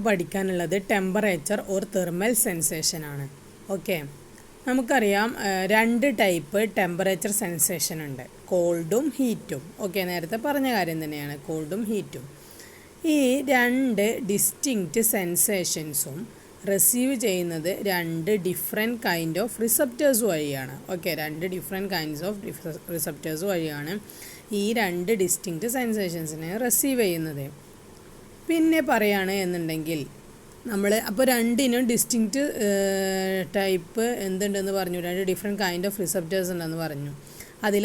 പഠിക്കാനുള്ളത് temperature or thermal sensation ആണ്. Okay, നമുക്കറിയാം രണ്ട് ടൈപ്പ് ടെമ്പറേച്ചർ സെൻസേഷൻ ഉണ്ട്, കോൾഡും ഹീറ്റും. ഓക്കെ, നേരത്തെ പറഞ്ഞ കാര്യം തന്നെയാണ്, കോൾഡും ഹീറ്റും. ഈ രണ്ട് ഡിസ്റ്റിങ്ക്റ്റ് സെൻസേഷൻസും റിസീവ് ചെയ്യുന്നത് രണ്ട് ഡിഫറെൻറ്റ് കൈൻഡ് ഓഫ് റിസപ്റ്റേഴ്സ് വഴിയാണ്. ഓക്കെ, രണ്ട് ഡിഫറെൻറ്റ് കൈൻഡ്സ് ഓഫ് റിസപ്റ്റേഴ്സ് വഴിയാണ് ഈ രണ്ട് ഡിസ്റ്റിങ്ക്റ്റ് സെൻസേഷൻസിനെ റിസീവ് ചെയ്യുന്നത്. പിന്നെ പറയുകയാണ് എന്നുണ്ടെങ്കിൽ നമ്മൾ അപ്പോൾ രണ്ടിനും ഡിസ്റ്റിങ്ക്റ്റ് ടൈപ്പ് എന്തുണ്ടെന്ന് പറഞ്ഞു, രണ്ട് ഡിഫറെൻറ്റ് കൈൻഡ് ഓഫ് റിസപ്റ്റേഴ്സ് ഉണ്ടെന്ന് പറഞ്ഞു.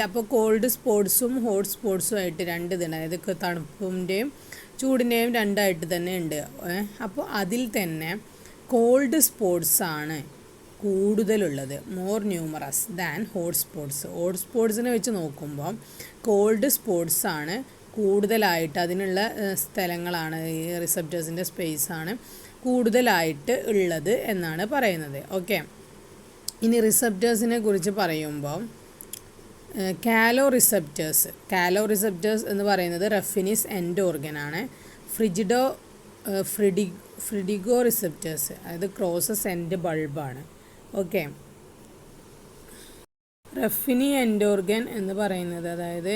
അപ്പോൾ കോൾഡ് സ്പോട്സും ഹോട്ട് സ്പോട്സും ആയിട്ട് രണ്ട് ഇതുണ്ട്, അതായത് തണുപ്പിൻ്റെയും ചൂടിൻ്റെയും രണ്ടായിട്ട് തന്നെ ഉണ്ട്. അപ്പോൾ അതിൽ തന്നെ കോൾഡ് സ്പോട്സാണ് കൂടുതലുള്ളത്, more numerous than hot spots. Hot സ്പോട്സിനെ വെച്ച് നോക്കുമ്പോൾ കോൾഡ് സ്പോട്സാണ് കൂടുതലായിട്ട്, അതിനുള്ള സ്ഥലങ്ങളാണ്, ഈ റിസപ്റ്റേഴ്സിൻ്റെ സ്പേസാണ് കൂടുതലായിട്ട് ഉള്ളത് എന്നാണ് പറയുന്നത്. ഓക്കെ, ഇനി റിസപ്റ്റേഴ്സിനെ കുറിച്ച് പറയുമ്പോൾ കാലോ റിസപ്റ്റേഴ്സ് എന്ന് പറയുന്നത് റഫിനിസ് എൻഡ് ഓർഗനാണ്. ഫ്രിഡിഗോ റിസപ്റ്റേഴ്സ് അതായത് ക്രോസസ് എൻഡ് ബൾബാണ്. ഓക്കെ, റഫിനി എൻഡ് ഓർഗൻ എന്ന് പറയുന്നത്, അതായത്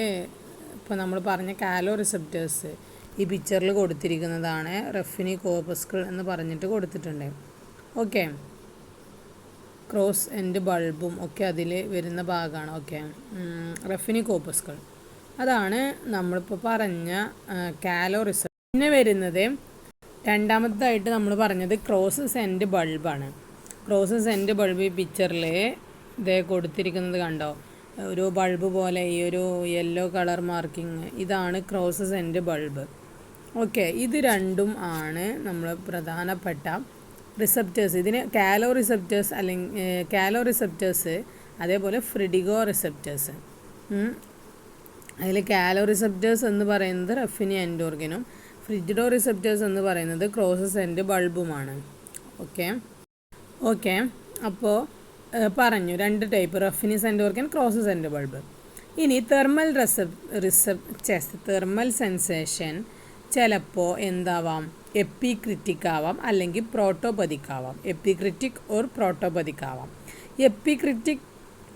ഇപ്പോൾ നമ്മൾ പറഞ്ഞ കാലോ റിസപ്റ്റേഴ്സ് ഈ പിക്ചറിൽ കൊടുത്തിരിക്കുന്നതാണ്. റഫിനി കോർപ്പസ്കിൾ എന്ന് പറഞ്ഞിട്ട് കൊടുത്തിട്ടുണ്ട്. ഓക്കെ, ക്രോസ് എൻഡ് ബൾബും ഒക്കെ അതിൽ വരുന്ന ഭാഗമാണ്. ഓക്കെ, റഫിനി കോർപ്പസ്കിൾ അതാണ് നമ്മളിപ്പോൾ പറഞ്ഞ കാലോ റിസപ്റ്റർ. പിന്നെ വരുന്നത് രണ്ടാമതായിട്ട് നമ്മൾ പറഞ്ഞത് ക്രോസസ് എൻഡ് ബൾബാണ്. ക്രോസസ് എൻഡ് ബൾബ് ഈ പിക്ചറിൽ ഇതേ കൊടുത്തിരിക്കുന്നത് കണ്ടോ, ഒരു ബൾബ് പോലെ ഈ ഒരു യെല്ലോ കളർ മാർക്കിങ്, ഇതാണ് ക്രോസസ് എൻഡ് ബൾബ്. ഓക്കെ, ഇത് രണ്ടും ആണ് നമ്മൾ പ്രധാനപ്പെട്ട റിസപ്റ്റേഴ്സ്. ഇതിന് കാലോ റിസപ്റ്റേഴ്സ് അതേപോലെ ഫ്രിഡിഗോ റിസപ്റ്റേഴ്സ്. അതിൽ കാലോ റിസപ്റ്റേഴ്സ് എന്ന് പറയുന്നത് റഫിനി എൻഡ് ഓർഗനും ഫ്രിഡിഗോ റിസപ്റ്റേഴ്സ് എന്ന് പറയുന്നത് ക്രോസസ് എൻഡ് ബൾബുമാണ്. ഓക്കെ, അപ്പോൾ പറഞ്ഞു രണ്ട് type, Ruffini's end organ, Krause's end bulb. ഇനി തെർമൽ സെൻസേഷൻ ചിലപ്പോൾ എന്താവാം, എപ്പിക്രിറ്റിക് ആവാം അല്ലെങ്കിൽ പ്രോട്ടോപതിക് ആവാം. എപ്പിക്രിറ്റിക് ഓർ പ്രോട്ടോപതിക് ആവാം. എപ്പിക്രിറ്റിക്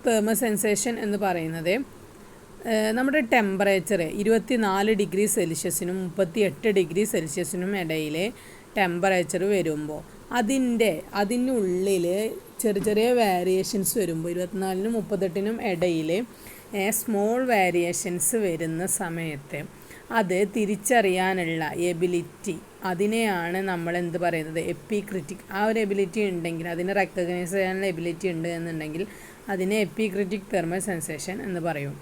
തെർമൽ സെൻസേഷൻ എന്ന് പറയുന്നത് നമ്മുടെ ടെമ്പറേച്ചർ 24 ഡിഗ്രി സെൽഷ്യസിനും 38 ഡിഗ്രി സെൽഷ്യസിനും ഇടയിൽ ടെമ്പറേച്ചർ വരുമ്പോൾ അതിനുള്ളിൽ ചെറിയ വേരിയേഷൻസ് വരുമ്പോൾ 24നും 38നും ഇടയിൽ സ്മോൾ വേരിയേഷൻസ് വരുന്ന സമയത്ത് അത് തിരിച്ചറിയാനുള്ള എബിലിറ്റി, അതിനെയാണ് നമ്മൾ എന്ത് പറയുന്നത്, എപ്പിക്രിറ്റിക്. ആ ഒരു എബിലിറ്റി ഉണ്ടെങ്കിൽ, അതിനെ റെക്കഗ്നൈസ് ചെയ്യാനുള്ള എബിലിറ്റി ഉണ്ട് എന്നുണ്ടെങ്കിൽ അതിനെ എപ്പിക്രിറ്റിക് തെർമൽ സെൻസേഷൻ എന്ന് പറയും.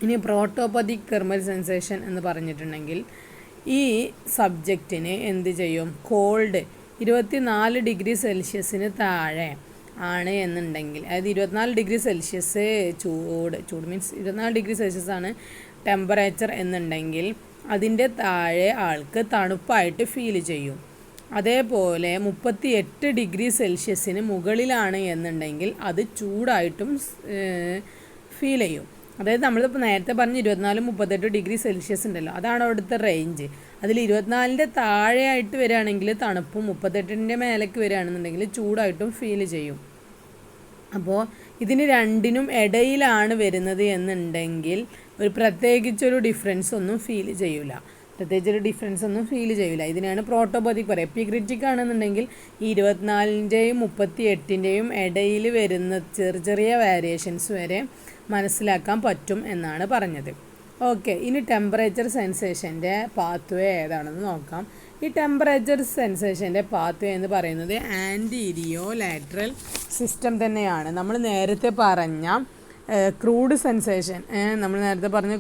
ഇനി പ്രോട്ടോപതിക് തെർമൽ സെൻസേഷൻ എന്ന് പറഞ്ഞിട്ടുണ്ടെങ്കിൽ ഈ സബ്ജക്റ്റിന് എന്ത് ചെയ്യും, കോൾഡ് 24 ഡിഗ്രി സെൽഷ്യസിന് താഴെ ആണ് എന്നുണ്ടെങ്കിൽ, അതായത് 24 ഡിഗ്രി സെൽഷ്യസ് ചൂട് മീൻസ് 24 ഡിഗ്രി സെൽഷ്യസ് ആണ് ടെമ്പറേച്ചർ എന്നുണ്ടെങ്കിൽ അതിൻ്റെ താഴെ ആൾക്ക് തണുപ്പായിട്ട് ഫീൽ ചെയ്യും. അതേപോലെ 38 ഡിഗ്രി സെൽഷ്യസിന് മുകളിലാണ് എന്നുണ്ടെങ്കിൽ അത് ചൂടായിട്ടും ഫീൽ ചെയ്യും. അതായത് നമ്മളിപ്പോൾ നേരത്തെ പറഞ്ഞ് 24-38 ഡിഗ്രി സെൽഷ്യസ് ഉണ്ടല്ലോ, അതാണ് അവിടുത്തെ റേഞ്ച്. അതിൽ 24ൻ്റെ താഴെയായിട്ട് വരികയാണെങ്കിൽ തണുപ്പും 38ൻ്റെ മേലേക്ക് വരികയാണെന്നുണ്ടെങ്കിൽ ചൂടായിട്ടും ഫീൽ ചെയ്യും. അപ്പോൾ ഇതിന് രണ്ടിനും ഇടയിലാണ് വരുന്നത് എന്നുണ്ടെങ്കിൽ പ്രത്യേകിച്ചൊരു ഡിഫറൻസ് ഒന്നും ഫീൽ ചെയ്യില്ല. ഇതിനാണ് പ്രോട്ടോപതിക് പറയുക. എപ്പിക്രിറ്റിക് ആണെന്നുണ്ടെങ്കിൽ ഈ 24ൻ്റെയും 38ൻ്റെയും ഇടയിൽ വരുന്ന ചെറിയ വേരിയേഷൻസ് വരെ മനസ്സിലാക്കാൻ പറ്റും എന്നാണ് പറഞ്ഞത്. ഓക്കെ, ഇനി ടെമ്പറേച്ചർ സെൻസേഷൻ്റെ പാത്വേ ഏതാണെന്ന് നോക്കാം. ഈ ടെമ്പറേച്ചർ സെൻസേഷൻ്റെ പാത്വേ എന്ന് പറയുന്നത് ആൻറ്റീരിയോ ലാറ്ററൽ സിസ്റ്റം തന്നെയാണ്. നമ്മൾ നേരത്തെ പറഞ്ഞ ക്രൂഡ് സെൻസേഷൻ,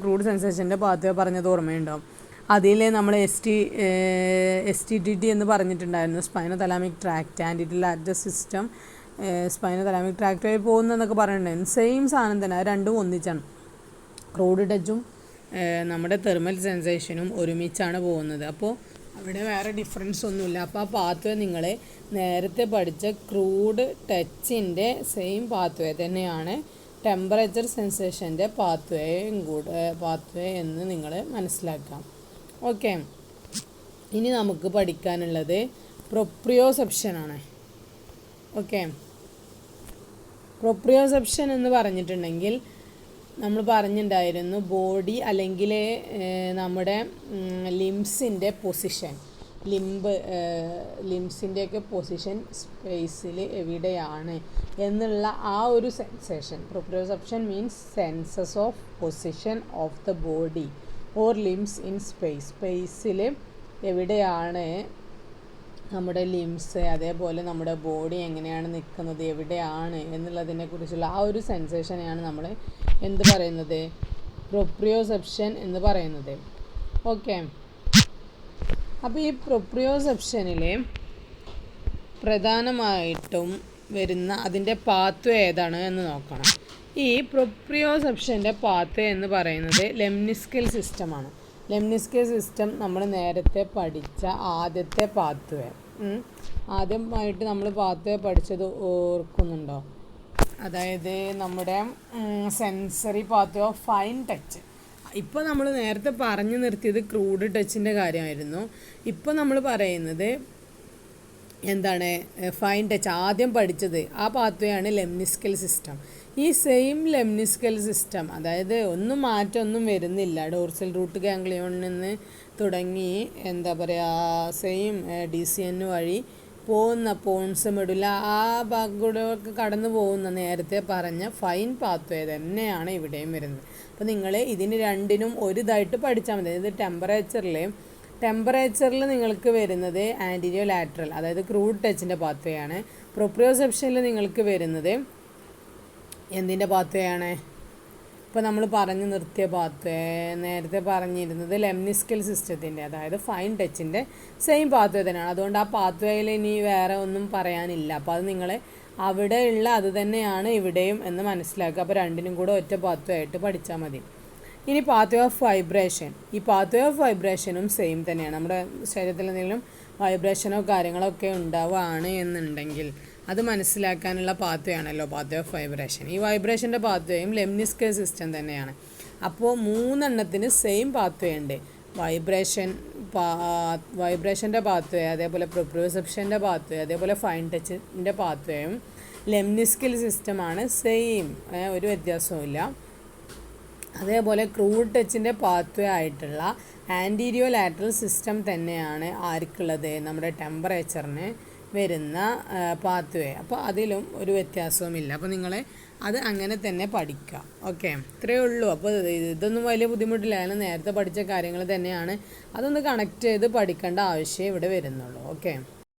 ക്രൂഡ് സെൻസേഷൻ്റെ പാത്വേ പറഞ്ഞത് ഓർമ്മയുണ്ടാവും. അതിൽ നമ്മൾ STTT എന്ന് പറഞ്ഞിട്ടുണ്ടായിരുന്നു, spino thalamic tract, antero lateral system spino thalamic tract വഴി പോകുന്നതെന്നൊക്കെ പറഞ്ഞിട്ടുണ്ടായിരുന്നു. സെയിം സാധനം തന്നെ, അത് രണ്ടും ഒന്നിച്ചാണ്. ക്രൂഡ് ടച്ചും നമ്മുടെ തെർമൽ സെൻസേഷനും ഒരുമിച്ചാണ് പോകുന്നത്. അപ്പോൾ അവിടെ വേറെ ഡിഫറൻസ് ഒന്നുമില്ല. അപ്പോൾ ആ പാത്വേ നിങ്ങൾ നേരത്തെ പഠിച്ച ക്രൂഡ് ടച്ചിൻ്റെ സെയിം പാത്വേ തന്നെയാണ് ടെമ്പറേച്ചർ സെൻസേഷൻ്റെ പാത്വേ എന്ന് നിങ്ങൾ മനസ്സിലാക്കാം. ഓക്കെ, ഇനി നമുക്ക് പഠിക്കാനുള്ളത് പ്രൊപ്രിയോസെപ്ഷനാണ്. ഓക്കെ, പ്രൊപ്രിയോസെപ്ഷൻ എന്ന് പറഞ്ഞിട്ടുണ്ടെങ്കിൽ നമ്മൾ പറഞ്ഞിട്ടുണ്ടായിരുന്നു ബോഡി അല്ലെങ്കിൽ നമ്മുടെ ലിംസിൻ്റെ പൊസിഷൻ, ലിംസിൻ്റെയൊക്കെ പൊസിഷൻ സ്പേസിൽ എവിടെയാണ് എന്നുള്ള ആ ഒരു sensation. Proprioception means census of position of the body or limbs in സ്പേസിൽ എവിടെയാണ് നമ്മുടെ ലിംസ്, അതേപോലെ നമ്മുടെ ബോഡി എങ്ങനെയാണ് നിൽക്കുന്നത്, എവിടെയാണ് എന്നുള്ളതിനെ കുറിച്ചുള്ള ആ ഒരു സെൻസേഷനെയാണ് നമ്മൾ എന്ത് പറയുന്നത്, പ്രൊപ്രിയോസെപ്ഷൻ എന്ന് പറയുന്നത്. ഓക്കെ, അപ്പോൾ ഈ പ്രൊപ്രിയോസെപ്ഷനിൽ പ്രധാനമായിട്ടും വരുന്ന അതിൻ്റെ പാത്വേ ഏതാണ് എന്ന് നോക്കണം. ഈ പ്രൊപ്രിയോസെപ്ഷൻ്റെ പാത്വേ എന്ന് പറയുന്നത് ലെംനിസ്കൽ സിസ്റ്റമാണ്. ലെംനിസ്കൽ സിസ്റ്റം നമ്മൾ നേരത്തെ പഠിച്ച ആദ്യത്തെ പാത്വേ, ആദ്യമായിട്ട് നമ്മൾ പാത്വേ പഠിച്ചത് ഓർക്കുന്നുണ്ടോ? അതായത് നമ്മുടെ sensory pathway of fine touch. ഇപ്പോൾ നമ്മൾ നേരത്തെ പറഞ്ഞു നിർത്തിയത് ക്രൂഡ് ടച്ചിൻ്റെ കാര്യമായിരുന്നു. ഇപ്പോൾ നമ്മൾ പറയുന്നത് എന്താണ്, ഫൈൻ ടച്ച്. ആദ്യം പഠിച്ചത് ആ പാത്വേ ആണ് ലെംനിസ്കൽ സിസ്റ്റം. ഈ സെയിം ലെംനിസ്കൽ സിസ്റ്റം, അതായത് ഒന്നും മാറ്റമൊന്നും വരുന്നില്ല, ഡോർസൽ റൂട്ട് ഗാംഗ്ലിയോണിൽ നിന്ന് തുടങ്ങി എന്താ പറയുക സെയിം DCN വഴി പോകുന്ന പോൺസ് മെഡുല ആ ഭാഗങ്ങളിലൊക്കെ കടന്നു പോകുന്ന നേരത്തെ പറഞ്ഞ ഫൈൻ പാത്വേ തന്നെയാണ് ഇവിടെയും വരുന്നത്. അപ്പോൾ നിങ്ങൾ ഇതിന് രണ്ടിനും ഒരു ഇതായിട്ട് പഠിച്ചാൽ മതി. അതായത് ടെമ്പറേച്ചറിൽ നിങ്ങൾക്ക് വരുന്നത് ആൻറ്റീരിയോ ലാറ്ററൽ, അതായത് ക്രൂഡ് ടച്ചിൻ്റെ പാത്വേ ആണ്. പ്രൊപ്രിയോസെപ്ഷനിൽ നിങ്ങൾക്ക് വരുന്നത് എന്തിൻ്റെ പാത്വേ ആണ്? ഇപ്പോൾ നമ്മൾ പറഞ്ഞു നിർത്തിയ പാത്വേ നേരത്തെ പറഞ്ഞിരുന്നത് ലെംനിസ്കൽ സിസ്റ്റത്തിൻ്റെ, അതായത് ഫൈൻ ടച്ചിൻ്റെ സെയിം പാത്വേ തന്നെയാണ്. അതുകൊണ്ട് ആ പാത്വേയിൽ ഇനി വേറെ ഒന്നും പറയാനില്ല. അപ്പോൾ അത് നിങ്ങൾ അവിടെ ഉള്ള അത് തന്നെയാണ് ഇവിടെയും എന്ന് മനസ്സിലാക്കുക. അപ്പോൾ രണ്ടിനും കൂടെ ഒറ്റ പാത്വേ ആയിട്ട് പഠിച്ചാൽ മതി. ഇനി പാത്വേ ഓഫ് വൈബ്രേഷൻ. ഈ പാത്വേ ഓഫ് വൈബ്രേഷനും സെയിം തന്നെയാണ്. നമ്മുടെ ശരീരത്തിൽ എന്തെങ്കിലും വൈബ്രേഷനോ കാര്യങ്ങളൊക്കെ ഉണ്ടാവുകയാണ് എന്നുണ്ടെങ്കിൽ അത് മനസ്സിലാക്കാനുള്ള പാത്വേ ആണല്ലോ പാത്വേ ഓഫ് വൈബ്രേഷൻ. ഈ വൈബ്രേഷൻ്റെ പാത്വേയും ലെംനിസ്കൽ സിസ്റ്റം തന്നെയാണ്. അപ്പോൾ മൂന്നെണ്ണത്തിന് സെയിം പാത്വേ ഉണ്ട്. വൈബ്രേഷൻ്റെ പാത്വേ, അതേപോലെ പ്രൊപ്രിയോസെപ്ഷൻ്റെ പാത്വേ, അതേപോലെ ഫൈൻ ടച്ചിൻ്റെ പാത്വേയും ലെംനിസ്കൽ സിസ്റ്റമാണ് സെയിം, ഒരു വ്യത്യാസവുമില്ല. അതേപോലെ ക്രൂഡ് ടച്ചിൻ്റെ പാത്വേ ആയിട്ടുള്ള ആൻറ്റീരിയോ ലാറ്ററൽ സിസ്റ്റം തന്നെയാണ് ആർക്കുള്ളത്, നമ്മുടെ ടെമ്പറേച്ചറിന് വരുന്ന പാത്വേ. അപ്പോൾ അതിലും ഒരു വ്യത്യാസവുമില്ല. അപ്പോൾ നിങ്ങൾ അത് അങ്ങനെ തന്നെ പഠിക്കുക. ഓക്കെ, ഇത്രയേ ഉള്ളൂ. അപ്പോൾ ഇതൊന്നും വലിയ ബുദ്ധിമുട്ടില്ല, ഞാൻ നേരത്തെ പഠിച്ച കാര്യങ്ങൾ തന്നെയാണ്. അതൊന്ന് കണക്ട് ചെയ്ത് പഠിക്കേണ്ട ആവശ്യം ഇവിടെ വരുന്നുള്ളൂ. ഓക്കെ.